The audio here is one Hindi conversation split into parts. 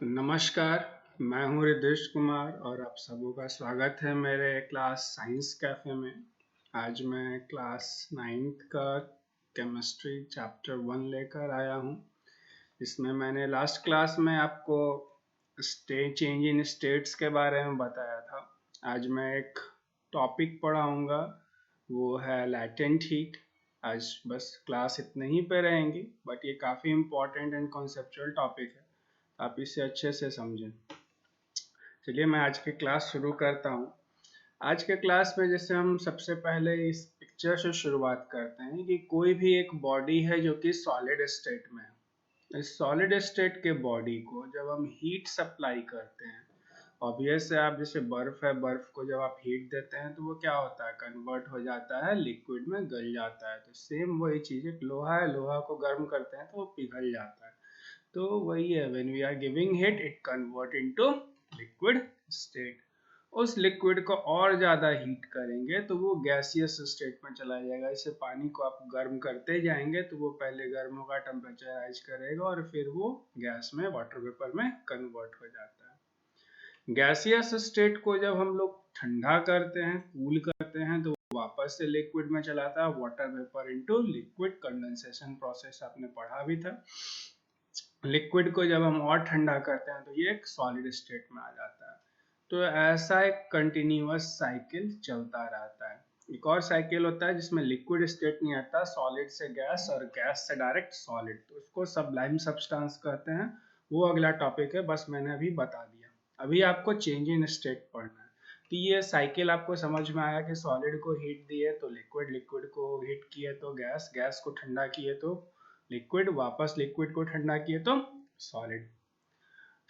नमस्कार, मैं हूँ रितेश कुमार और आप सबों का स्वागत है मेरे क्लास साइंस कैफ़े में। आज मैं क्लास 9th का केमिस्ट्री चैप्टर 1 लेकर आया हूँ। इसमें मैंने लास्ट क्लास में आपको चेंज इन स्टेट्स के बारे में बताया था। आज मैं एक टॉपिक पढ़ाऊँगा, वो है लैटेंट हीट। आज बस क्लास इतने ही पे रहेंगी, बट ये काफ़ी इम्पोर्टेंट एंड कॉन्सेप्चुअल टॉपिक है, आप इसे अच्छे से समझें। चलिए मैं आज की क्लास शुरू करता हूँ। आज के क्लास में जैसे हम सबसे पहले इस पिक्चर से शुरुआत करते हैं कि कोई भी एक बॉडी है जो कि सॉलिड स्टेट में है। इस सॉलिड स्टेट के बॉडी को जब हम हीट सप्लाई करते हैं, ऑब्वियस है, आप जैसे बर्फ है, बर्फ को जब आप हीट देते हैं तो वो क्या होता है, कन्वर्ट हो जाता है लिक्विड में, गल जाता है। तो सेम वही चीज़ है, लोहा है, लोहा को गर्म करते हैं तो वो पिघल जाता है। तो वही है, when we are giving heat it convert into liquid state. उस लिक्विड को और ज़्यादा हीट करेंगे तो वो गैसियस स्टेट में चला जाएगा। इसे पानी को आप गर्म करते जाएंगे तो वो पहले गर्म होगा, टेम्परेचर राइज करेगा और फिर वो गैस में, वाटर वेपर में कन्वर्ट हो जाता है। गैसियस स्टेट को जब हम लोग ठंडा करते हैं, कूल करते हैं, तो वापस से लिक्विड में चलाता है, water vapour into liquid, condensation process आपने पढ़ा भी था। लिक्विड को जब हम और ठंडा करते हैं तो ये एक सॉलिड स्टेट में आ जाता है। तो ऐसा एक कंटिन्यूअस साइकिल चलता रहता है। एक और साइकिल होता है जिसमें लिक्विड स्टेट नहीं आता, सॉलिड से गैस और गैस से डायरेक्ट सॉलिड, तो उसको सब्लाइम सब्सटेंस कहते हैं। वो अगला टॉपिक है, बस मैंने अभी बता दिया। अभी आपको चेंज इन स्टेट पढ़ना है। तो ये साइकिल आपको समझ में आया कि सॉलिड को हीट दिए तो लिक्विड, लिक्विड को हीट किए तो गैस, गैस को ठंडा किए तो लिक्विड, वापस लिक्विड को ठंडा किए तो सॉलिड।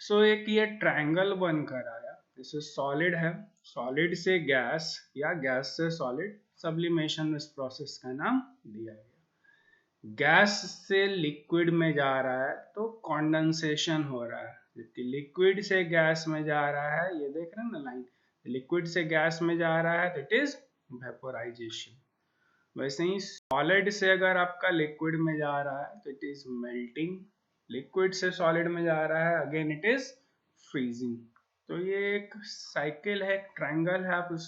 सो एक ये ट्रायंगल बनकर आया, जैसे सॉलिड है, सॉलिड से गैस या गैस से सॉलिड, सब्लिमेशन इस प्रोसेस का नाम दिया गया। गैस से लिक्विड में जा रहा है तो कॉन्डेंसेशन हो रहा है, जबकि लिक्विड से गैस में जा रहा है, ये देख रहे हैं ना लाइन, लिक्विड से गैस में जा रहा है तो इट इज वेपोराइजेशन। वैसे ही सॉलिड से अगर आपका लिक्विड में जा रहा है तो इट इज मेल्टिंग, लिक्विड से सॉलिड में जा रहा है अगेन इट इज फ्रीजिंग। तो ये एक साइकिल है, ट्रायंगल है, आप उस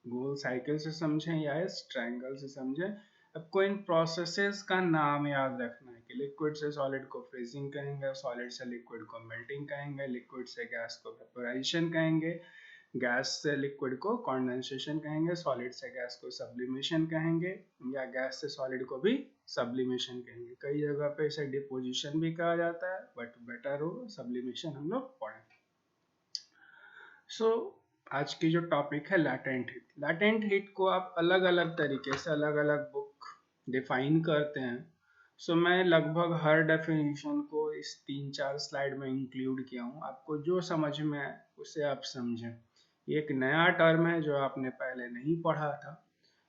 गोल साइकिल से समझें या इस ट्रायंगल से समझें। आपको इन प्रोसेसेस का नाम याद रखना है कि लिक्विड से सॉलिड को फ्रीजिंग कहेंगे, सॉलिड से लिक्विड को मेल्टिंग कहेंगे, लिक्विड से गैस को वेपोराइजेशन कहेंगे, गैस से लिक्विड को कंडेंसेशन कहेंगे, सॉलिड से गैस को सब्लिमेशन कहेंगे, या गैस से सॉलिड को भी सब्लिमेशन कहेंगे। कई जगह पे इसे डिपोजिशन भी कहा जाता है, बट बेटर हो सब्लिमेशन हम लोग पढ़ें। सो आज की जो टॉपिक है लैटेंट हीट। लैटेंट हीट को आप अलग अलग तरीके से, अलग अलग बुक डिफाइन करते हैं। सो मैं लगभग हर डेफिनेशन को इस 3-4 स्लाइड में इंक्लूड किया हूँ। आपको जो समझ में आए उसे आप समझें। ये एक नया टर्म है जो आपने पहले नहीं पढ़ा था।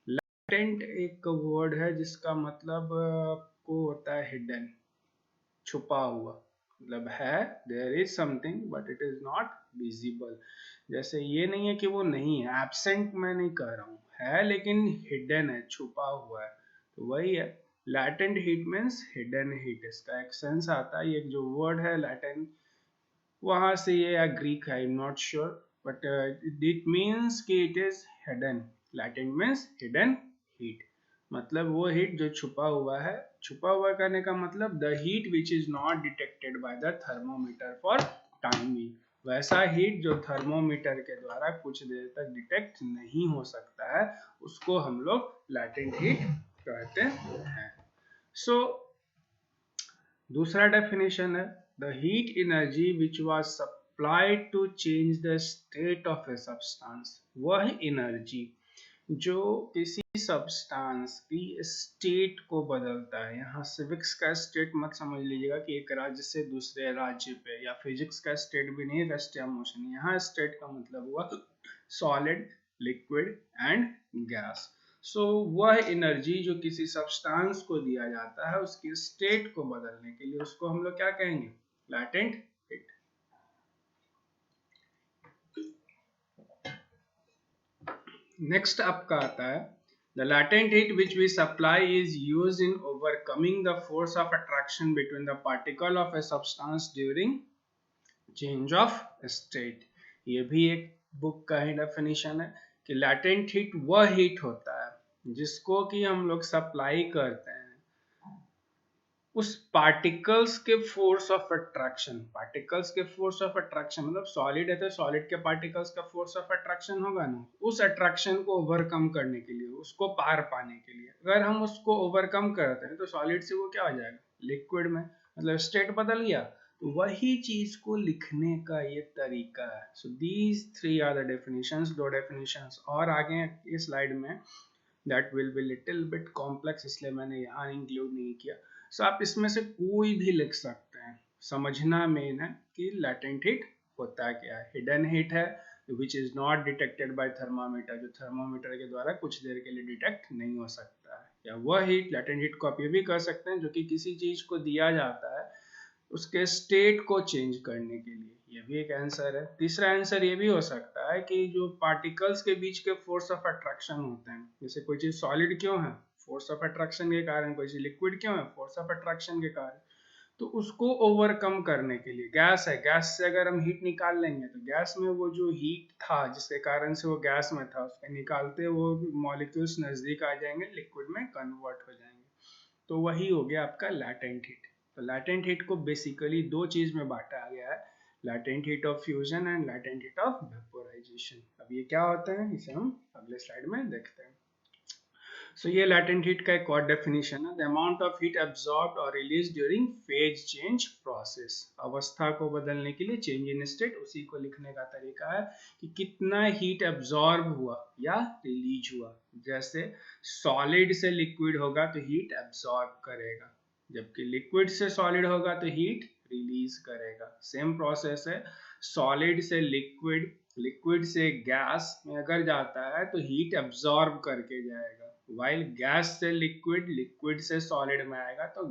लैटेंट एक वर्ड है जिसका मतलब को होता है हिडन, छुपा हुआ, मतलब है, there is something but it is not visible. जैसे ये नहीं है कि वो नहीं है, एब्सेंट मैं नहीं कह रहा हूँ, है लेकिन हिडन है, छुपा हुआ है, तो वही है latent heat means hidden heat. इसका एक सेंस आता है, ये जो वर्ड है लैटेंट, वहां से ये या ग्रीक है, I am not sure, but it means कि it is hidden. Latent means hidden heat, मतलब वो हीट जो छुपा हुआ है। छुपा हुआ करने का मतलब the heat which is not detected by the thermometer for time being, वैसा हीट जो थर्मोमीटर के द्वारा कुछ देर तक डिटेक्ट नहीं हो सकता है, उसको हम लोग लैटेंट हीट कहते हैं। सो दूसरा डेफिनेशन है the heat energy which was supplied to change the state of a substance. वह एनर्जी जो किसी सब्सटेंस की स्टेट को बदलता है। यहाँ सिविक्स का स्टेट मत समझ लीजिएगा कि एक राज्य से दूसरे राज्य पे, या फिजिक्स का स्टेट भी नहीं, रेस्ट या मोशन। यहाँ स्टेट का मतलब हुआ सॉलिड, लिक्विड एंड गैस। सो वह एनर्जी जो किसी सब्सटेंस को दिया जाता है उसकी स्टेट को बदलने के लिए, उसको हम लोग क्या कहेंगे, लैटेंट हीट। नेक्स्ट आपका आता है the latent heat which we supply is used in overcoming the force of attraction between the particle of a substance during change of state. ये भी एक बुक का ही डेफिनेशन है कि लैटेंट हीट वह हीट होता है जिसको कि हम लोग सप्लाई करते हैं उस पार्टिकल्स के फोर्स ऑफ अट्रैक्शन। पार्टिकल्स के फोर्स ऑफ अट्रैक्शन मतलब सॉलिड है तो सॉलिड के पार्टिकल्स का फोर्स ऑफ अट्रैक्शन होगा ना, उस अट्रैक्शन को ओवरकम करने के लिए, उसको पार पाने के लिए अगर हम उसको ओवरकम करते हैं तो सॉलिड से वो क्या हो जाएगा, लिक्विड में, मतलब स्टेट बदल गया। तो वही चीज को लिखने का ये तरीका है। So these three are the definitions, दो डेफिनेशंस और आगे इस स्लाइड में, that will be little bit complex इसलिए मैंने यहाँ इंक्लूड नहीं किया। सो आप इसमें से कोई भी लिख सकते हैं। समझना मेन है कि लैटेंट हीट होता क्या है। हिडन हीट है which is not detected by thermometer, जो थर्मामीटर के द्वारा कुछ देर के लिए डिटेक्ट नहीं हो सकता है। या वह हीट, लैटेंट हीट को आप ये भी कर सकते हैं जो कि किसी चीज को दिया जाता है उसके स्टेट को चेंज करने के लिए, ये भी एक आंसर है। तीसरा आंसर ये भी हो सकता है कि जो पार्टिकल्स के बीच के फोर्स ऑफ अट्रैक्शन होते हैं, जैसे कोई चीज सॉलिड क्यों है, फोर्स ऑफ अट्रैक्शन के कारण, कोई चीज लिक्विड क्यों है, फोर्स ऑफ अट्रैक्शन के कारण, तो उसको ओवरकम करने के लिए, गैस है, गैस से अगर हम हीट निकाल लेंगे तो गैस में वो जो हीट था जिसके कारण से वो गैस में था उसके निकालते वो मॉलिक्यूल्स नजदीक आ जाएंगे, लिक्विड में कन्वर्ट हो जाएंगे। तो वही हो गया आपका लैटेंट हीट। तो लैटेंट हीट को बेसिकली दो चीज में बांटा गया है, latent heat of fusion and latent heat of vaporisation. अब ये क्या होते हैं इसे हम अगले स्लाइड में देखते हैं। सो ये लैटेंट हीट का एक और डेफिनेशन है, the amount of heat absorbed और release during phase change process. अवस्था को बदलने के लिए, चेंज इन स्टेट, उसी को लिखने का तरीका है कि कितना हीट एब्जॉर्ब हुआ या रिलीज हुआ। जैसे सॉलिड से लिक्विड होगा तो हीट एब्जॉर्ब करेगा, जबकि लिक्विड से सॉलिड होगा तो हीट रिलीज करेगा। सेम प्रोसेस है, सॉलिड से लिक्विड, लिक्विड से गैस में अगर जाता है तो हीट एब्जॉर्ब करके जाएगा, वाइल गैस से लिक्विड, लिक्विड से सॉलिड में आएगा तो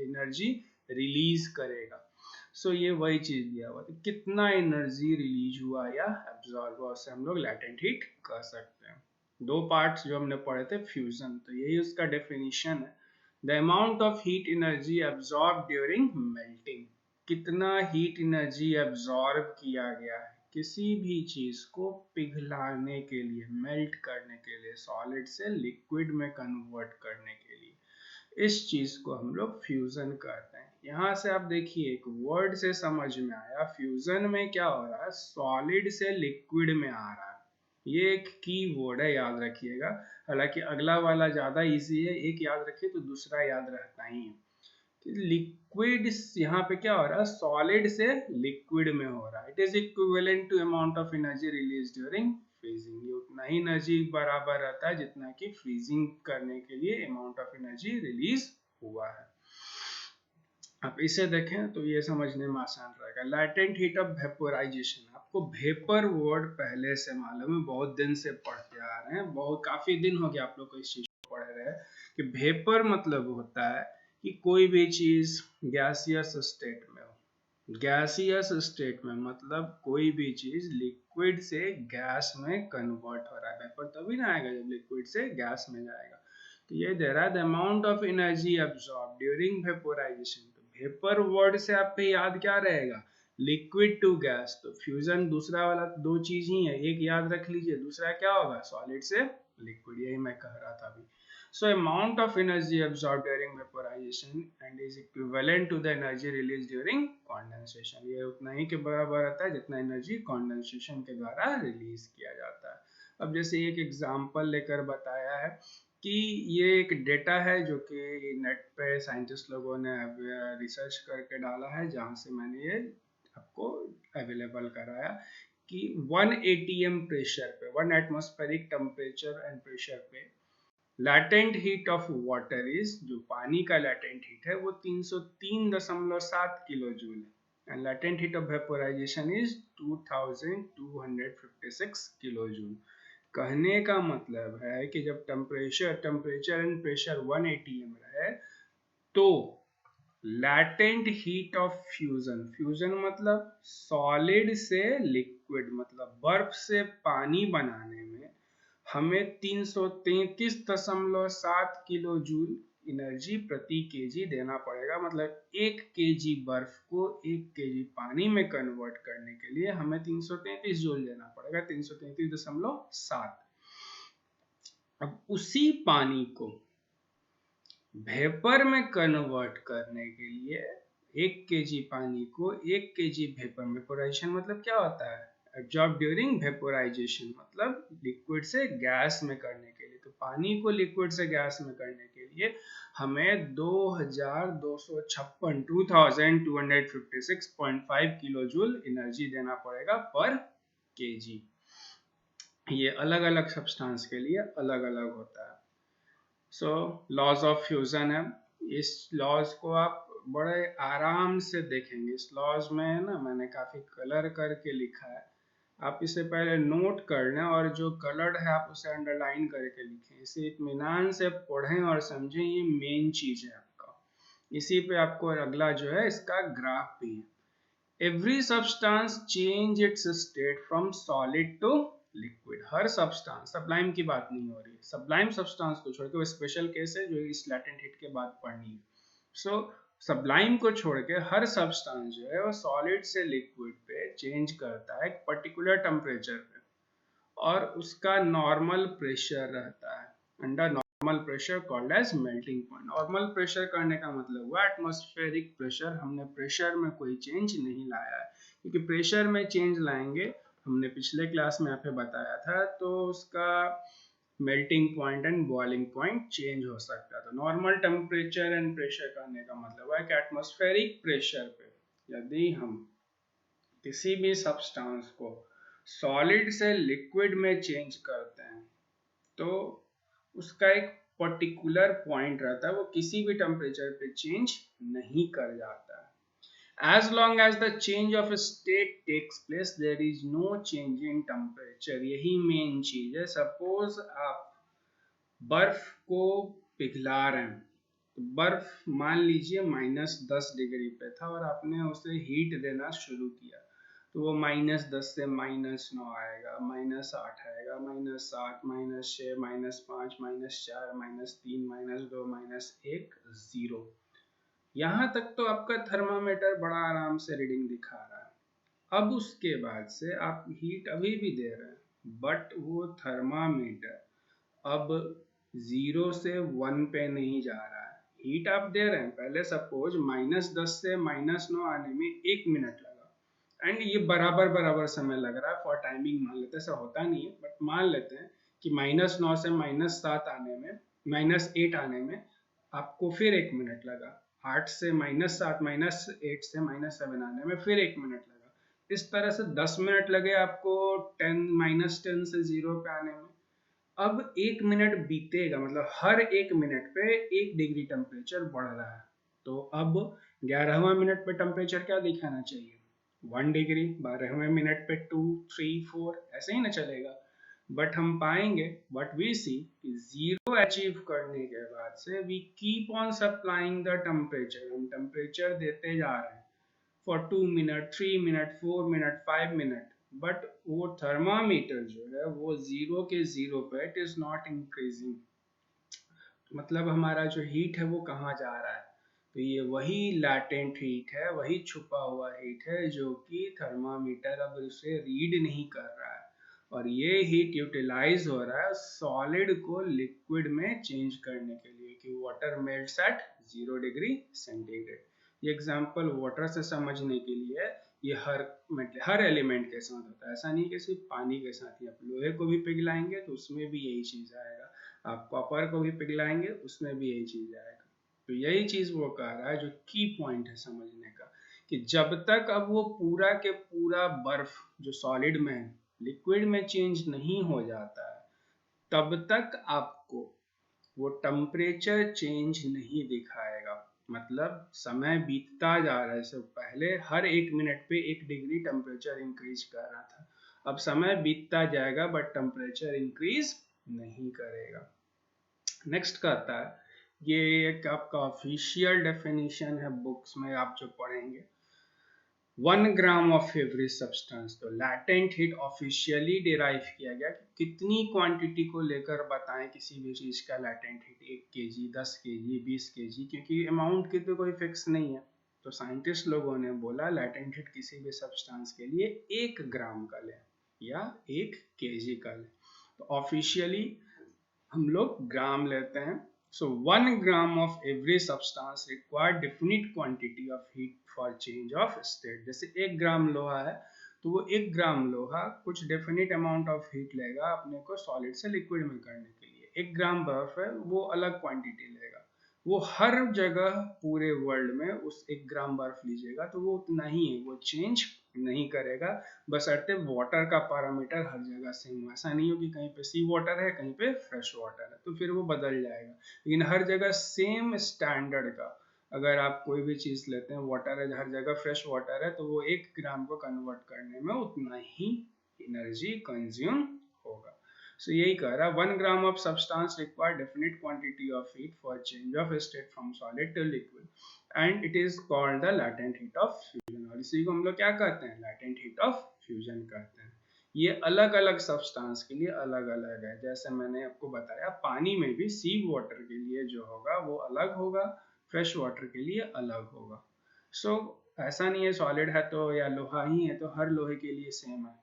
एनर्जी रिलीज करेगा। सो ये वही चीज दिया हुआ, तो कितना एनर्जी रिलीज हुआ या एब्जॉर्ब हुआ उससे हम लोग लैटेंट हीट कर सकते हैं। दो पार्ट्स जो हमने पढ़े थे फ्यूजन, तो यही उसका डेफिनेशन है, the amount of heat energy absorb during melting. कितना हीट एनर्जी एब्जॉर्ब किया गया है किसी भी चीज को पिघलाने के लिए, मेल्ट करने के लिए, सॉलिड से लिक्विड में कन्वर्ट करने के लिए, इस चीज को हम लोग फ्यूजन कहते हैं। यहाँ से आप देखिए एक वर्ड से समझ में आया, फ्यूजन में क्या हो रहा है, सॉलिड से लिक्विड में आ रहा है। ये एक की वर्ड है, याद रखिएगा। हालांकि अगला वाला ज्यादा इजी है, एक याद रखिए तो दूसरा याद रहता ही है। लिक्विड यहाँ पे क्या हो रहा है, सॉलिड से लिक्विड में हो रहा है। It is equivalent to amount of energy release during freezing. ये उतना ही एनर्जी बराबर रहता है जितना कि फ्रीजिंग करने के लिए अमाउंट ऑफ एनर्जी रिलीज हुआ है। आप इसे देखें तो ये समझने में आसान रहेगा। लैटेंट हीट ऑफ वेपोराइजेशन, आपको वेपर वर्ड पहले से मालूम है, बहुत दिन से पढ़ते आ रहे हैं, बहुत काफी दिन हो गया आप लोग को इस चीज को पढ़ रहे हैं कि वेपर मतलब होता है कि कोई भी चीज गैसियस स्टेट में हो। गैसियस स्टेट में मतलब कोई भी चीज लिक्विड से गैस में कन्वर्ट हो रहा है। वेपर तभी ना आएगा जब लिक्विड से गैस में जाएगा। तो ये दे रहा है the amount of energy absorb during vaporisation. Vapour word से आपको याद क्या रहेगा, लिक्विड टू गैस। तो फ्यूजन दूसरा वाला दो चीज ही है, एक याद रख लीजिए, दूसरा क्या होगा, सॉलिड से लिक्विड, यही मैं कह रहा था अभी। So amount of energy absorbed during vaporization and is equivalent to the energy released during condensation। ये उतना ही के बराबर रहता है जितना एनर्जी कंडेंसेशन के द्वारा रिलीज किया जाता है। अब जैसे एक एग्जांपल लेकर बताया है कि ये एक डेटा है जो कि नेट पे साइंटिस्ट लोगों ने रिसर्च करके डाला है, जहाँ से मैंने ये आपको अवेलेबल कराया कि 1 atm प्रेशर पे, 1 एटमॉस्फेरिक टेम्परेचर एंड प्रेशर पे latent heat of water is, जो पानी का लैटेंट हीट है वो 303.7 किलो जूल है, and latent heat of vaporisation is 2256 kilo joule. कहने का मतलब है कि जब टेम्परेचर एंड प्रेशर 1 atm रहे तो latent heat of fusion, fusion मतलब सॉलिड से लिक्विड, मतलब बर्फ से पानी बनाने में हमें 333.7 किलो जूल एनर्जी प्रति केजी देना पड़ेगा। मतलब 1 केजी बर्फ को 1 केजी पानी में कन्वर्ट करने के लिए हमें 333 जूल देना पड़ेगा, 333.7। अब उसी पानी को वेपर में कन्वर्ट करने के लिए 1 केजी पानी को 1 केजी वेपर में, वेपोराइजेशन मतलब क्या होता है, एब्जॉर्ब ड्यूरिंग वेपोराइजेशन मतलब लिक्विड से गैस में करने के लिए। तो पानी को लिक्विड से गैस में करने के लिए हमें 2256.5 किलो जूल एनर्जी देना पड़ेगा पर केजी। ये अलग अलग सब्सटेंस के लिए अलग अलग होता है। सो लॉज ऑफ फ्यूजन है, इस लॉज को आप बड़े आराम से देखेंगे। इस लॉज में है ना, मैंने काफी कलर करके लिखा है, आप इसे पहले नोट कर लें और जो कलर्ड है आप उसे अंडरलाइन करके लिखें। इसे इत्मीनान से पढ़ें और समझें, ये मेन चीज है आपका। इसी पे आपको अगला जो है इसका ग्राफ भी है। Every substance change its state from solid to liquid. हर सब्सटेंस, सब्लाइम की बात नहीं हो रही, सब्लाइम सब्सटेंस को छोड़ के वो स्पेशल केस है जो इस लैटेंट हीट के बाद पढ़नी है। सो सब्लाइम को छोड़ के हर सब्सटेंस जो है वो सॉलिड से लिक्विड पे चेंज करता है एक पर्टिकुलर टेम्परेचर पे, और उसका नॉर्मल प्रेशर रहता है, under normal pressure called as melting point. Normal pressure करने का मतलब हुआ एटमॉस्फेरिक प्रेशर। हमने प्रेशर में कोई चेंज नहीं लाया है, क्योंकि प्रेशर में चेंज लाएंगे, हमने पिछले क्लास में यहाँ पे बताया था, तो उसका melting point and boiling point change हो सकता है। तो नॉर्मल टेम्परेचर एंड प्रेशर करने का मतलब है कि एटमॉस्फेरिक प्रेशर पे यदि हम किसी भी सब्सटेंस को सॉलिड से लिक्विड में चेंज करते हैं तो उसका एक पर्टिकुलर पॉइंट रहता है, वो किसी भी टेम्परेचर पे चेंज नहीं कर जाता है। As long as the change of state takes place, there is no change in temperature। यही मेन चीज है। सपोज आप बर्फ को पिघला रहे हैं, तो बर्फ मान लीजिए -10 डिग्री पे था और आपने उसे हीट देना शुरू किया, तो वो -10 से -9 आएगा, -8 आएगा, -7, -6, -5, -4, -3, -2, -1, 0। यहाँ तक तो आपका थर्मामीटर बड़ा आराम से रीडिंग दिखा रहा है। अब उसके बाद से आप हीट अभी भी दे रहे हैं, बट वो थर्मामीटर अब 0 से 1 पे नहीं जा रहा है। हीट आप दे रहे हैं, पहले सपोज -10 से -9 आने में 1 मिनट लगा, एंड ये बराबर बराबर समय लग रहा है फॉर टाइमिंग मान लेते हैं। ऐसा होता नहीं है, बट मान लेते हैं कि -9 से -7 आने में, -8 आने में आपको फिर 1 मिनट लगा, 8 से -7, -8 से -7 आने में फिर 1 मिनट लगा। इस तरह से 10 मिनट लगे आपको 10 से 0 पे आने में। अब 1 मिनट बीतेगा, मतलब हर 1 मिनट पे 1 डिग्री टेम्परेचर बढ़ रहा है। तो अब 11वां मिनट पे टेम्परेचर क्या दिखाना चाहिए, 1 डिग्री। 12वें मिनट पे 2, 3, 4, ऐसे ही ना चलेगा। बट हम पाएंगे व्हाट वी सी कि 0 अचीव करने के बाद से we keep on supplying the temperature. हम टेम्परेचर देते जा रहे हैं for 2 minute, 3 minute, 4 minute, 5 minute, but वो थर्मामीटर जो है वो 0 के 0 पे इट इज नॉट इंक्रीजिंग। मतलब हमारा जो हीट है वो कहाँ जा रहा है, तो ये वही लैटेंट हीट है, वही छुपा हुआ हीट है जो कि थर्मामीटर अब उसे रीड नहीं कर रहा है, और ये हीट यूटिलाइज हो रहा है सॉलिड को लिक्विड में चेंज करने के लिए, कि water melts at 0 degree centigrade. ये एग्जांपल वाटर से समझने के लिए है। ये हर एलिमेंट के साथ होता है, ऐसा नहीं कि सिर्फ पानी के साथ ही। आप लोहे को भी पिघलाएंगे तो उसमें भी यही चीज आएगा, आप कॉपर को भी पिघलाएंगे उसमें भी यही चीज आएगा। तो यही चीज वो कह रहा है, जो की पॉइंट है समझने का, कि जब तक अब वो पूरा के पूरा बर्फ जो सॉलिड में है लिक्विड में चेंज नहीं हो जाता है, तब तक आपको वो टेम्परेचर चेंज नहीं दिखाएगा। मतलब समय बीतता जा रहा है, इससे पहले हर 1 मिनट पे 1 डिग्री टेम्परेचर इंक्रीज कर रहा था, अब समय बीतता जाएगा बट टेम्परेचर इंक्रीज नहीं करेगा। नेक्स्ट कहता है, ये एक आपका ऑफिशियल डेफिनेशन है बुक्स में आप जो पढ़ेंगे, 1 ग्राम ऑफ एवरी सब्सटेंस। तो लैटेंट हीट ऑफिशियली डिराइव किया गया कि कितनी क्वांटिटी को लेकर बताएं किसी भी चीज का latent heat, 1 KG, 10 KG, 20 KG, क्योंकि अमाउंट की तो कोई फिक्स नहीं है। तो साइंटिस्ट लोगों ने बोला लैटेंट हीट किसी भी सब्सटेंस के लिए 1 ग्राम का लें या 1 केजी का लें। तो ऑफिशियली हम लोग ग्राम लेते हैं। So 1 gram of every substance require definite quantity of heat for change of state। जैसे 1 ग्राम लोहा है तो वो 1 ग्राम लोहा कुछ डेफिनेट अमाउंट ऑफ हीट लेगा अपने को सॉलिड से लिक्विड में करने के लिए। 1 ग्राम बर्फ है वो अलग क्वांटिटी लेगा, वो हर जगह पूरे वर्ल्ड में उस 1 ग्राम बर्फ लीजिएगा तो वो उतना ही है, वो चेंज नहीं करेगा, बशर्ते वाटर का पैरामीटर हर जगह सेम हो। ऐसा नहीं हो कि कहीं पे सी वाटर है कहीं पे फ्रेश वाटर है तो फिर वो बदल जाएगा, लेकिन हर जगह सेम स्टैंडर्ड का अगर आप कोई भी चीज लेते हैं, वाटर है हर जगह फ्रेश वाटर है तो वो 1 ग्राम को कन्वर्ट करने में उतना ही एनर्जी कंज्यूम होगा। So यही कह रहा है 1 gram of substance require definite quantity of heat for change of state from solid to liquid and it is called the latent heat of fusion। और इसी को हम लोग क्या कहते हैं, latent heat of fusion कहते हैं। ये अलग अलग सब्सटेंस के लिए अलग अलग है। जैसे मैंने आपको बताया पानी में भी सी वाटर के लिए जो होगा वो अलग होगा, फ्रेश वाटर के लिए अलग होगा। सो ऐसा नहीं है सॉलिड है तो या लोहा ही है तो हर लोहे के लिए सेम है।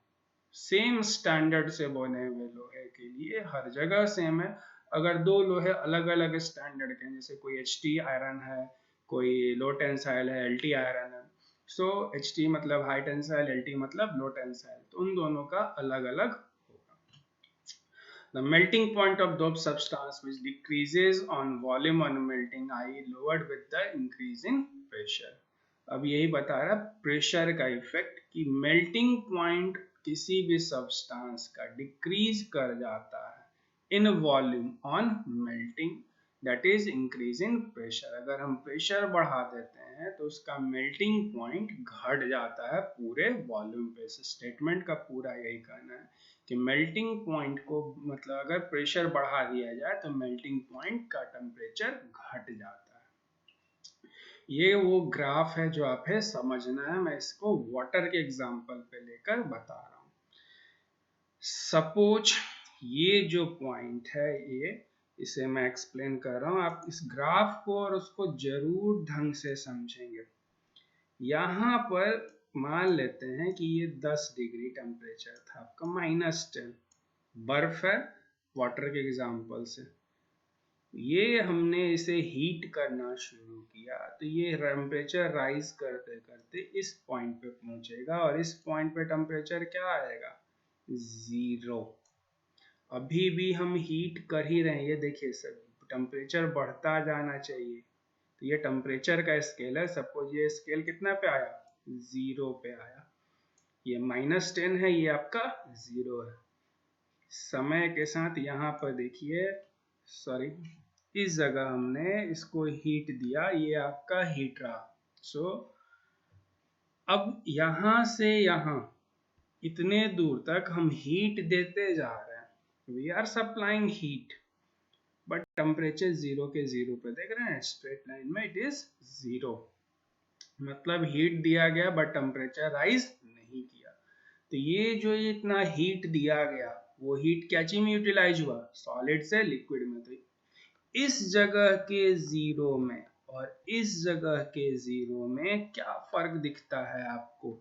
सेम स्टैंडर्ड से बने हुए लोहे के लिए हर जगह सेम है। अगर दो लोहे अलग अलग स्टैंडर्ड के हैं, जैसे कोई HT आयरन है, कोई लो टेंसाइल है, LT आयरन है, सो HT मतलब हाई टेंसाइल, LT मतलब लो टेंसाइल, तो उन दोनों का अलग अलग होगा। The melting point of those substance which decreases on volume on melting i lowered with the increase in pressure। अब यही बता रहा प्रेशर का इफेक्ट कि मेल्टिंग पॉइंट किसी भी सब्सटेंस का डिक्रीज कर जाता है in volume on melting, that is increase in pressure. अगर हम प्रेशर बढ़ा देते हैं तो उसका मेल्टिंग पॉइंट घट जाता है पूरे वॉल्यूम पे। इस स्टेटमेंट का पूरा यही कहना है कि मेल्टिंग पॉइंट को मतलब अगर प्रेशर बढ़ा दिया जाए तो मेल्टिंग पॉइंट का टेम्परेचर घट जाता है। ये वो ग्राफ है जो आपको समझना है, मैं इसको वाटर के एग्जांपल पे लेकर बता रहा हूँ। सपोज ये जो पॉइंट है ये, इसे मैं एक्सप्लेन कर रहा हूँ, आप इस ग्राफ को और उसको जरूर ढंग से समझेंगे। यहाँ पर मान लेते हैं कि ये 10 डिग्री टेम्परेचर था आपका, -10 बर्फ है वाटर के एग्जांपल से। ये हमने इसे हीट करना शुरू किया तो ये टेम्परेचर राइज करते करते इस पॉइंट पे पहुंचेगा और इस पॉइंट पे टेम्परेचर क्या आएगा, 0। अभी भी हम हीट कर ही रहे हैं, ये देखिए सर टेम्परेचर बढ़ता जाना चाहिए। तो ये टेम्परेचर का स्केल है, सपोज ये स्केल कितना पे आया, 0 पे आया। ये -10 है, ये आपका 0 है। समय के साथ यहाँ पर देखिए, सॉरी इस जगह हमने इसको हीट दिया, ये आपका हीट रहा। सो अब यहाँ से यहाँ इतने दूर तक हम हीट देते जा रहे हैं, we are supplying heat, but temperature 0 के 0 पे देख रहे हैं, स्ट्रेट लाइन में इट इज 0, मतलब हीट दिया गया बट टेम्परेचर राइज नहीं किया। तो ये जो इतना हीट दिया गया वो हीट क्या चीज में यूटिलाइज हुआ, सॉलिड से लिक्विड में। तो इस जगह के 0 में और इस जगह के 0 में क्या फर्क दिखता है आपको,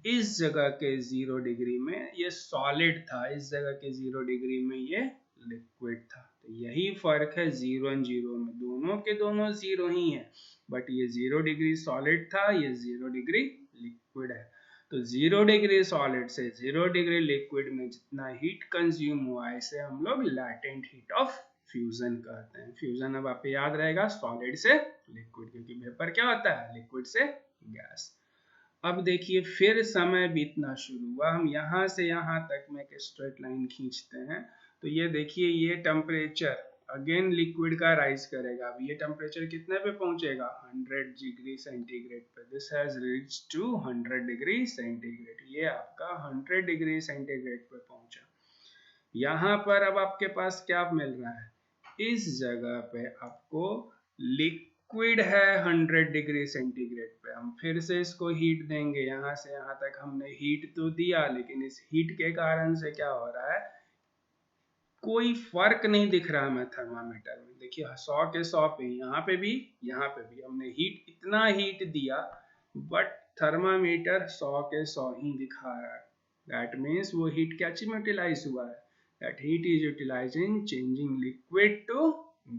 इस जगह के 0 डिग्री में ये सॉलिड था, इस जगह के 0 डिग्री में ये लिक्विड था। तो यही फर्क है 0 और 0 में, दोनों के दोनों 0 ही है, बट ये 0 डिग्री सॉलिड था, ये 0 डिग्री लिक्विड है। तो 0 डिग्री सॉलिड से 0 डिग्री लिक्विड में जितना हीट कंज्यूम हुआ है इसे हम लोग लैटेंट हीट ऑफ फ्यूजन कहते हैं। फ्यूजन अब आपको याद रहेगा सॉलिड से लिक्विड, क्योंकि वेपर क्या होता है, लिक्विड से गैस। अब देखिए फिर समय बीतना शुरू हुआ, हम यहाँ से यहाँ तक में एक स्ट्रेट लाइन खींचते हैं तो ये देखिए ये टेम्परेचर अगेन लिक्विड का राइज करेगा। अब ये टेम्परेचर कितने पे पहुंचेगा, 100 डिग्री सेंटीग्रेड पे। This has reached to 100 degree centigrade, ये आपका 100 डिग्री सेंटीग्रेड पे पहुंचा। यहाँ पर अब आपके पास क्या मिल रहा है, इस जगह पे आपको लिक्विड है 100 डिग्री सेंटीग्रेड पे, हम फिर से इसको हीट देंगे। यहाँ से यहाँ तक हमने हीट तो दिया, लेकिन इस हीट के कारण से क्या हो रहा है, कोई फर्क नहीं दिख रहा हमें थर्मामीटर में। देखिए 100 के 100 पे, यहाँ पे भी हमने हीट, इतना हीट दिया, बट थर्मामीटर 100 के 100 ही दिखा रहा है। दैट मीन्स वो हीट क्या चीज में यूटिलाइज हुआ है, that heat is utilise in changing liquid to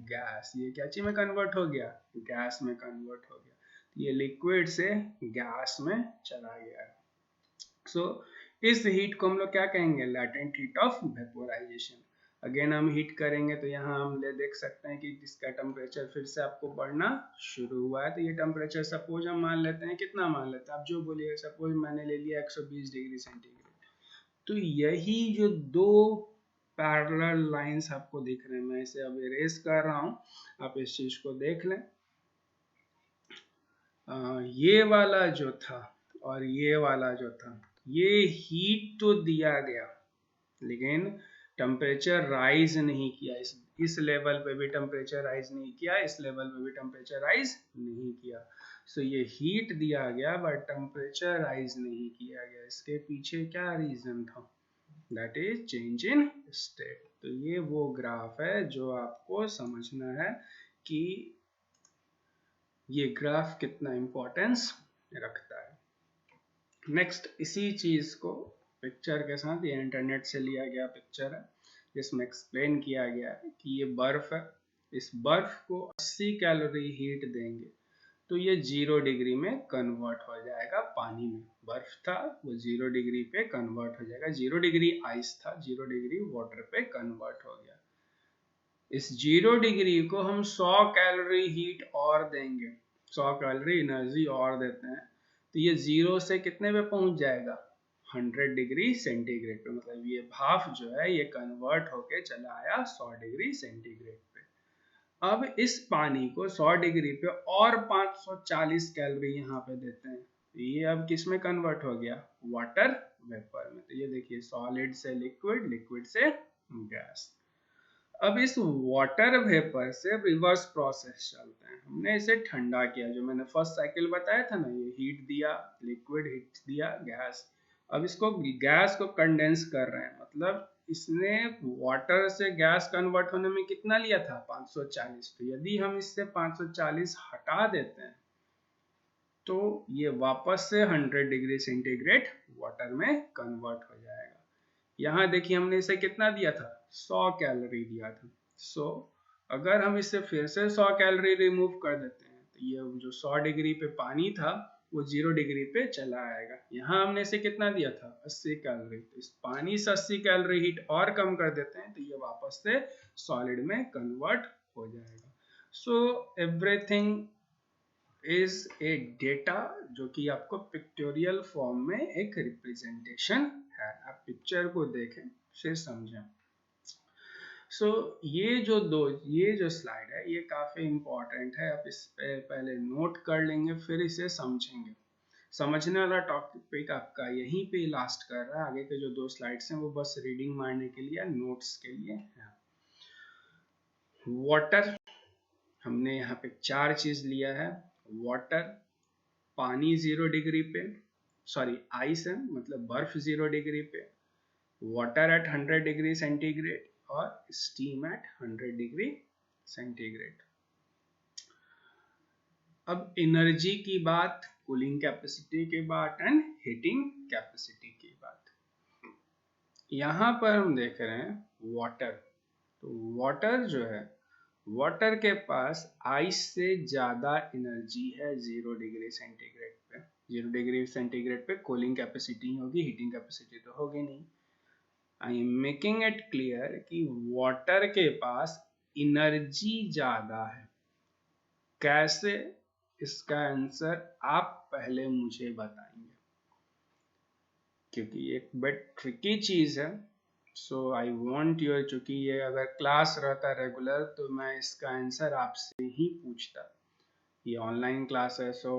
gas. ये क्या चीज में कन्वर्ट हो गया, गैस में कन्वर्ट हो गया। ये लिक्विड से गैस में चला गया है। सो इस हीट को हम लोग क्या कहेंगे, latent heat of vaporisation. Again हम हीट करेंगे तो यहाँ हम देख सकते हैं कि इसका टेम्परेचर फिर से आपको बढ़ना शुरू हुआ है। तो ये टेम्परेचर सपोज हम मान लेते हैं, कितना मान लेते हैं आप जो बोलिए, सपोज मैंने ले लिया 120 डिग्री सेंटीग्रेड। तो यही जो दो पैरेलल लाइंस आपको दिख रहे हैं, मैं इसे अब इरेज कर रहा हूँ, आप इस चीज को देख लें। ये वाला जो था और ये वाला जो था, ये हीट तो दिया गया, लेकिन टेम्परेचर राइज नहीं किया। इस लेवल पे भी टेम्परेचर राइज नहीं किया, इस लेवल पे भी टेम्परेचर राइज नहीं किया। सो ये हीट दिया गया बट टेम्परेचर राइज नहीं किया गया। इसके पीछे क्या रीजन था, that is change in state. तो ये वो ग्राफ है जो आपको समझना है कि ये ग्राफ कितना इंपॉर्टेंस रखता है। नेक्स्ट, इसी चीज को पिक्चर के साथ, ये इंटरनेट से लिया गया पिक्चर है जिसमें एक्सप्लेन किया गया है कि ये बर्फ है, इस बर्फ को 80 कैलोरी हीट देंगे तो ये 0 डिग्री में कन्वर्ट हो जाएगा पानी में। बर्फ था वो 0 डिग्री पे कन्वर्ट हो जाएगा, 0 डिग्री आइस था, 0 डिग्री वाटर पे कन्वर्ट हो गया। इस 0 डिग्री को हम 100 कैलोरी हीट और देंगे, 100 कैलोरी एनर्जी और देते हैं, तो ये 0 से कितने पे पहुंच जाएगा, 100 डिग्री सेंटीग्रेड पे। मतलब ये भाप जो है ये कन्वर्ट होके चला आया 100 डिग्री सेंटीग्रेड पे। अब इस पानी को 100 डिग्री पे और 540 कैलोरी यहाँ पे देते हैं, तो ये अब किस में कन्वर्ट हो गया, वाटर वेपर में। तो ये देखिए सॉलिड से लिक्विड, लिक्विड से गैस। अब इस वाटर वेपर से रिवर्स प्रोसेस चलते हैं। हमने इसे ठंडा किया, जो मैंने फर्स्ट साइकिल बताया था ना, ये हीट दिया, लिक्विड, हीट दिया, गैस। अब इसको गैस को कंडेंस कर रहे हैं, मतलब इसने वाटर से गैस कन्वर्ट होने में कितना लिया था, 540। तो यदि हम इससे 540 हटा देते हैं तो ये वापस से 100 डिग्री सेंटीग्रेड वाटर में कन्वर्ट हो जाएगा। यहाँ देखिए हमने इसे कितना दिया था, 100 कैलोरी दिया था। सो अगर हम इससे फिर से 100 कैलोरी रिमूव कर देते हैं तो ये जो 100 डिग्री पे पानी था वो 0 डिग्री पे चला आएगा। यहाँ हमने इसे कितना दिया था, 80 कैलोरी। तो इस पानी से 80 कैलोरी हीट और कम कर देते हैं तो ये वापस से सॉलिड में कन्वर्ट हो जाएगा। So everything is a data जो कि आपको पिक्टोरियल फॉर्म में एक रिप्रेजेंटेशन है। आप पिक्चर को देखें फिर समझें। ये जो स्लाइड है ये काफी इंपॉर्टेंट है, आप इस पे पहले नोट कर लेंगे फिर इसे समझेंगे। समझने वाला टॉपिक आपका यहीं पे लास्ट कर रहा है, आगे के जो 2 स्लाइड्स हैं वो बस रीडिंग मारने के लिए, नोट्स के लिए है। वाटर, हमने यहाँ पे 4 चीज लिया है। वाटर, पानी 0 डिग्री पे, सॉरी आइस है मतलब बर्फ 0 डिग्री पे, वाटर एट 100 डिग्री सेंटीग्रेड और स्टीम एट 100 डिग्री सेंटीग्रेड। अब एनर्जी की बात, कूलिंग कैपेसिटी की बात एंड हीटिंग कैपेसिटी की बात। यहाँ पर हम देख रहे हैं वाटर। तो वाटर जो है, वाटर के पास आइस से ज्यादा एनर्जी है 0 डिग्री सेंटीग्रेड पे। 0 डिग्री सेंटीग्रेड पे कूलिंग कैपेसिटी होगी, हीटिंग कैपेसिटी तो होगी नहीं। I am making it clear कि वाटर के पास एनर्जी ज्यादा है। कैसे, इसका आंसर आप पहले मुझे बताएंगे क्योंकि एक बट ट्रिकी चीज है। सो आई वॉन्ट योर, चूंकि ये अगर क्लास रहता रेगुलर तो मैं इसका आंसर आपसे ही पूछता। ये ऑनलाइन क्लास है, सो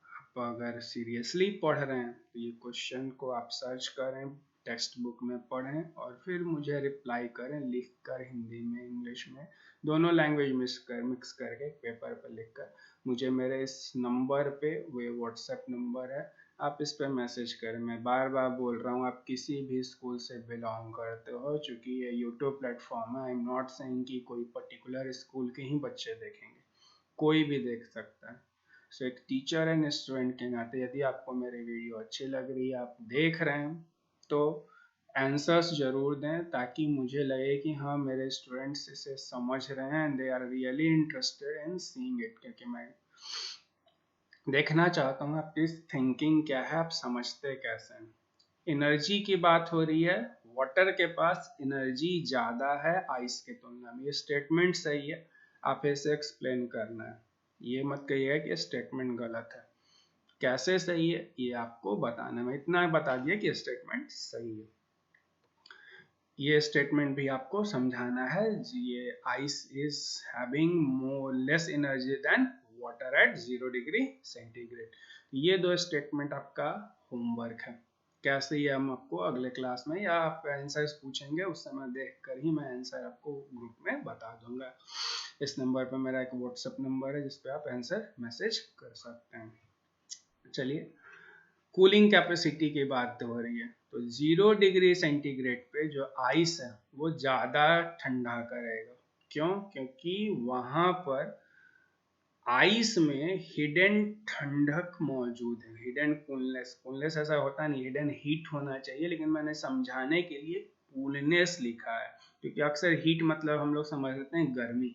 आप अगर सीरियसली पढ़ रहे हैं तो ये क्वेश्चन को आप सर्च करें, टेक्स्ट बुक में पढ़ें और फिर मुझे रिप्लाई करें लिख कर, हिंदी में, इंग्लिश में, दोनों लैंग्वेज मिक्स करके पेपर पर लिख कर मुझे मेरे इस नंबर पे, वो व्हाट्सएप नंबर है, आप इस पर मैसेज करें। मैं बार बार बोल रहा हूँ, आप किसी भी स्कूल से बिलोंग करते हो, चूँकि ये यूट्यूब प्लेटफॉर्म है, आई एम नॉट सेइंग कि कोई पर्टिकुलर स्कूल के ही बच्चे देखेंगे, कोई भी देख सकता है। सो एक टीचर एंड स्टूडेंट के नाते यदि आपको मेरी वीडियो अच्छी लग रही है, आप देख रहे हैं, तो आंसर्स जरूर दें ताकि मुझे लगे कि हाँ मेरे स्टूडेंट्स इसे समझ रहे हैं and they are really interested in seeing it, क्योंकि मैं देखना चाहता हूँ आपकी थिंकिंग क्या है, आप समझते कैसे हैं। एनर्जी की बात हो रही है, वाटर के पास एनर्जी ज़्यादा है आइस के तुलना में, ये स्टेटमेंट सही है, आप इसे एक्सप्लेन करना है। ये मत कहिए कि स्टेटमेंट गलत है, कैसे सही है ये आपको बताना है। मैं इतना बता दिया कि स्टेटमेंट सही है, ये स्टेटमेंट भी आपको समझाना है। ये ice is having more less energy than water at 0 degree centigrade. ये दो स्टेटमेंट आपका होमवर्क है। कैसे ये हम आपको अगले क्लास में या आप आंसर्स पूछेंगे उस समय देख कर ही मैं आंसर आपको ग्रुप में बता दूंगा। इस नंबर पर मेरा एक व्हाट्सएप नंबर है जिस पे आप आंसर मैसेज कर सकते हैं। चलिए, कूलिंग कैपेसिटी की बात हो रही है, तो 0 डिग्री सेंटीग्रेड पे जो आइस है वो ज़्यादा ठंडा करेगा। क्यों? क्योंकि वहाँ पर आइस में हिडन ठंडक मौजूद है, हिडन कूलनेस। कूलनेस ऐसा होता नहीं, हिडन हीट होना चाहिए, लेकिन मैंने समझाने के लिए कूलनेस लिखा है, क्योंकि अक्सर हीट मतलब हम लोग समझते हैं गर्मी,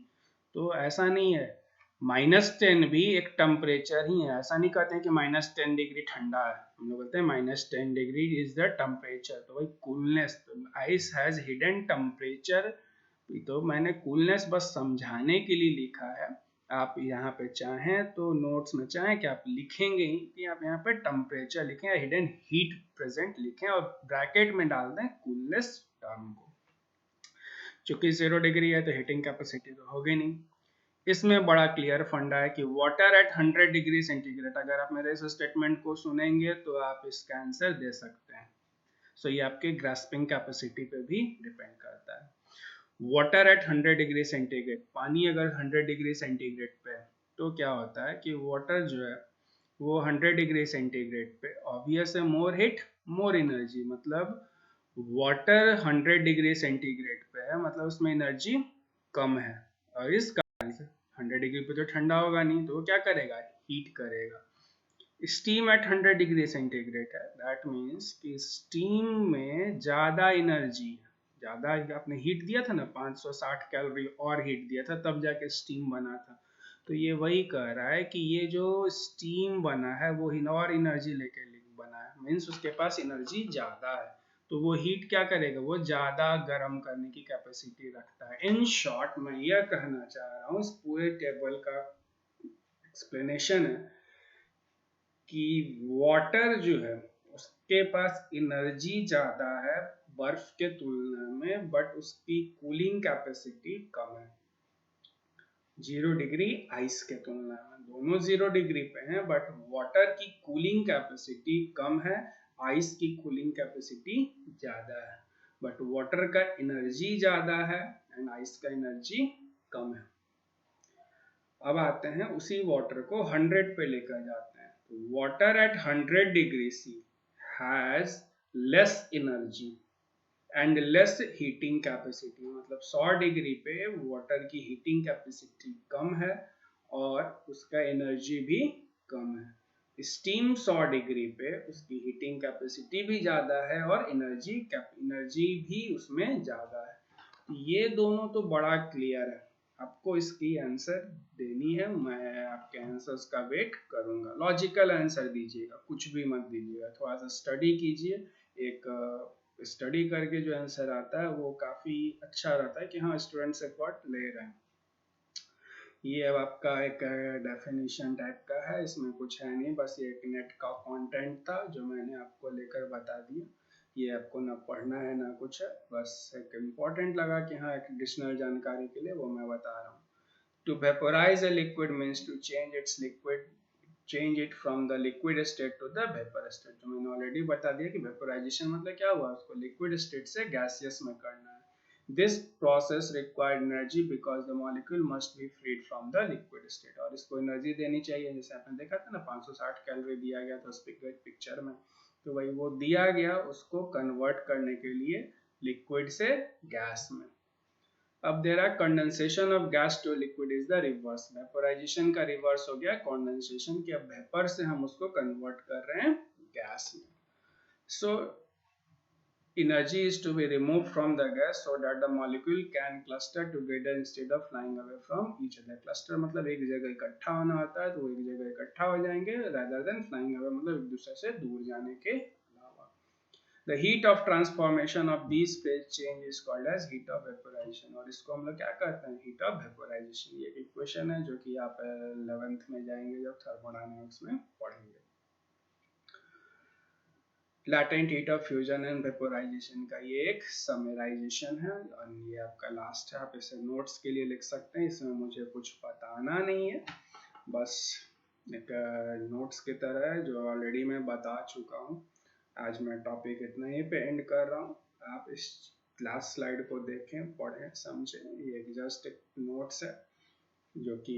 तो ऐसा नहीं है। -10 भी एक टेम्परेचर ही है, ऐसा नहीं कहते हैं कि -10 डिग्री ठंडा है, हम लोग बोलते हैं -10 डिग्री इज द टेम्परेचर। तो वही कूलनेस, तो आइस हैज हिडन टेम्परेचर, तो मैंने कूलनेस बस समझाने के लिए लिखा है। आप यहाँ पे चाहें तो नोट्स में चाहें कि आप लिखेंगे ही कि आप यहाँ पे टेम्परेचर लिखें या हिडन हीट प्रेजेंट लिखें और ब्रैकेट में डाल दें कूलनेस टर्म को। चूंकि 0 डिग्री है तो हीटिंग कैपेसिटी तो होगी नहीं। इसमें बड़ा क्लियर फंडा है कि वाटर एट 100 डिग्री सेंटीग्रेड, अगर आप मेरे इस स्टेटमेंट को सुनेंगे तो आप इसका आंसर दे सकते हैं। सो ये आपके ग्रास्पिंग कैपेसिटी पे भी डिपेंड करता है। वाटर एट 100 डिग्री सेंटीग्रेड, पानी अगर 100 डिग्री सेंटीग्रेड पे है तो क्या होता है कि वाटर जो है वो 100 डिग्री सेंटीग्रेड पे ऑब्वियस है मोर हीट मोर एनर्जी, मतलब वाटर 100 डिग्री सेंटीग्रेड पे है मतलब उसमें एनर्जी कम है, और इस कारण से 100 डिग्री पे तो ठंडा होगा नहीं, तो वो क्या करेगा, हीट करेगा। स्टीम एट 100 डिग्री सेंटीग्रेड है, दैट मीन्स कि स्टीम में ज़्यादा एनर्जी है, ज़्यादा आपने हीट दिया था ना, 560 कैलोरी और हीट दिया था तब जाके स्टीम बना था। तो ये वही कह रहा है कि ये जो स्टीम बना है वो और एनर्जी लेके बना है, मीन्स उसके पास एनर्जी ज़्यादा है, तो वो हीट क्या करेगा, वो ज़्यादा गर्म करने की कैपेसिटी रखता है। इन शॉर्ट मैं यह कहना चाह रहा हूँ, इस पूरे टेबल का एक्सप्लेनेशन है कि वाटर जो है उसके पास एनर्जी ज़्यादा है बर्फ के तुलना में, बट उसकी कूलिंग कैपेसिटी कम है 0 डिग्री आइस के तुलना में। दोनों 0 डिग्री पे हैं बट वाटर की कूलिंग कैपेसिटी कम है, आइस की कूलिंग कैपेसिटी ज़्यादा है, बट वाटर का एनर्जी ज़्यादा है एंड आइस का एनर्जी कम है। अब आते हैं उसी वाटर को 100 पे लेकर जाते हैं, तो water at 100 degree C has less energy and less heating capacity, मतलब 100 डिग्री पे वाटर की हीटिंग कैपेसिटी कम है और उसका एनर्जी भी कम है। स्टीम 100 डिग्री पे उसकी हीटिंग कैपेसिटी भी ज़्यादा है और एनर्जी भी उसमें ज़्यादा है। ये दोनों तो बड़ा क्लियर है, आपको इसकी आंसर देनी है, मैं आपके आंसर्स का वेट करूंगा। लॉजिकल आंसर दीजिएगा, कुछ भी मत दीजिएगा, थोड़ा सा स्टडी कीजिए। एक स्टडी करके जो आंसर आता है वो काफ़ी अच्छा रहता है कि हाँ स्टूडेंट्स एफर्ट ले रहे हैं। ये अब आपका एक डेफिनेशन टाइप का है, इसमें कुछ है नहीं, बस ये एक नेट का कंटेंट था जो मैंने आपको लेकर बता दिया। ये आपको ना पढ़ना है ना कुछ है, बस एक इम्पोर्टेंट लगा कि हाँ एक एडिशनल जानकारी के लिए वो मैं बता रहा हूँ। To vaporise a liquid means to change its liquid change it from the liquid state to the vapour state. तो मैंने ऑलरेडी बता दिया कि वेपोराइजेशन मतलब क्या हुआ, उसको लिक्विड स्टेट से गैसियस में करना है। This process required energy because the molecule must be freed from the liquid state, और इसको एनर्जी देनी चाहिए, जैसे आपने देखा था ना 560 कैलोरी दिया गया था उस पिक्चर में, तो वही वो दिया गया उसको कन्वर्ट करने के लिए लिक्विड से गैस में। अब दे रहा है condensation of gas to liquid is the reverse, vaporisation का रिवर्स हो गया कंडेंसेशन के, अब वेपर से हम उसको कन्वर्ट कर रहे हैं गैस में। सो energy is to be removed from the gas so that the molecule can cluster together instead of flying away from each other. Cluster मतलब एक जगह इकट्ठा होना होता है, तो वो एक जगह इकट्ठा हो जाएंगे rather than flying away मतलब एक दूसरे से दूर जाने के अलावा। The heat of transformation of these phase change is called as heat of vaporization, और इसको हम लोग क्या कहते हैं, heat of vaporization। ये एक इक्वेशन है जो कि आप 11th में जाएंगे जब थर्मोडायनामिक्स में पढ़ेंगे। Latent heat of fusion and vaporisation का ये एक समराइजेशन है, और ये आपका लास्ट है, आप इसे नोट्स के लिए लिख सकते हैं, इसमें मुझे कुछ बताना नहीं है, बस एक नोट्स की तरह है जो ऑलरेडी मैं बता चुका हूँ। आज मैं टॉपिक इतना ही पे एंड कर रहा हूँ, आप इस लास्ट स्लाइड को देखें, पढ़ें, समझें, ये एक जस्ट एक नोट्स है जो कि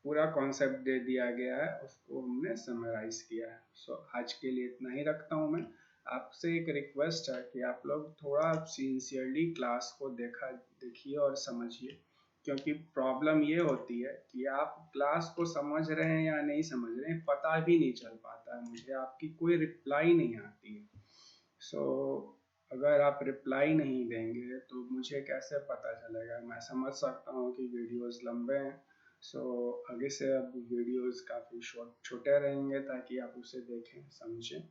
पूरा कॉन्सेप्ट दे दिया गया है, उसको हमने समराइज किया है। सो आज के लिए इतना ही रखता हूँ मैं। आपसे एक रिक्वेस्ट है कि आप लोग थोड़ा सिंसियरली क्लास को देखिए और समझिए, क्योंकि प्रॉब्लम ये होती है कि आप क्लास को समझ रहे हैं या नहीं समझ रहे हैं पता भी नहीं चल पाता है, मुझे आपकी कोई रिप्लाई नहीं आती है। सो अगर आप रिप्लाई नहीं देंगे तो मुझे कैसे पता चलेगा, मैं समझ सकता हूँ कि वीडियोस लंबे हैं, सो आगे से अब वीडियोस काफ़ी छोटे रहेंगे ताकि आप उसे देखें समझें।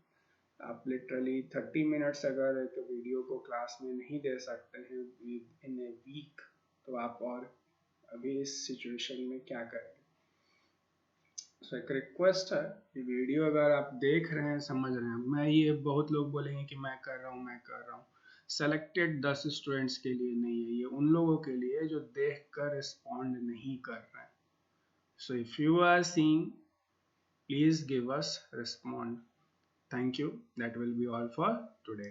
आप लिटरली 30 मिनट्स अगर एक वीडियो को क्लास में नहीं दे सकते हैं इन ए वीक, तो आप और अभी इस सिचुएशन में क्या करेंगे। सो एक रिक्वेस्ट है कि वीडियो अगर आप देख रहे हैं समझ रहे हैं, मैं ये बहुत लोग बोलेंगे कि मैं कर रहा हूँ, सेलेक्टेड 10 स्टूडेंट्स के लिए नहीं है, ये उन लोगों के लिए जो देख कर रिस्पॉन्ड नहीं कर रहे हैं। So if you are seeing, please give us respond. Thank you. That will be all for today.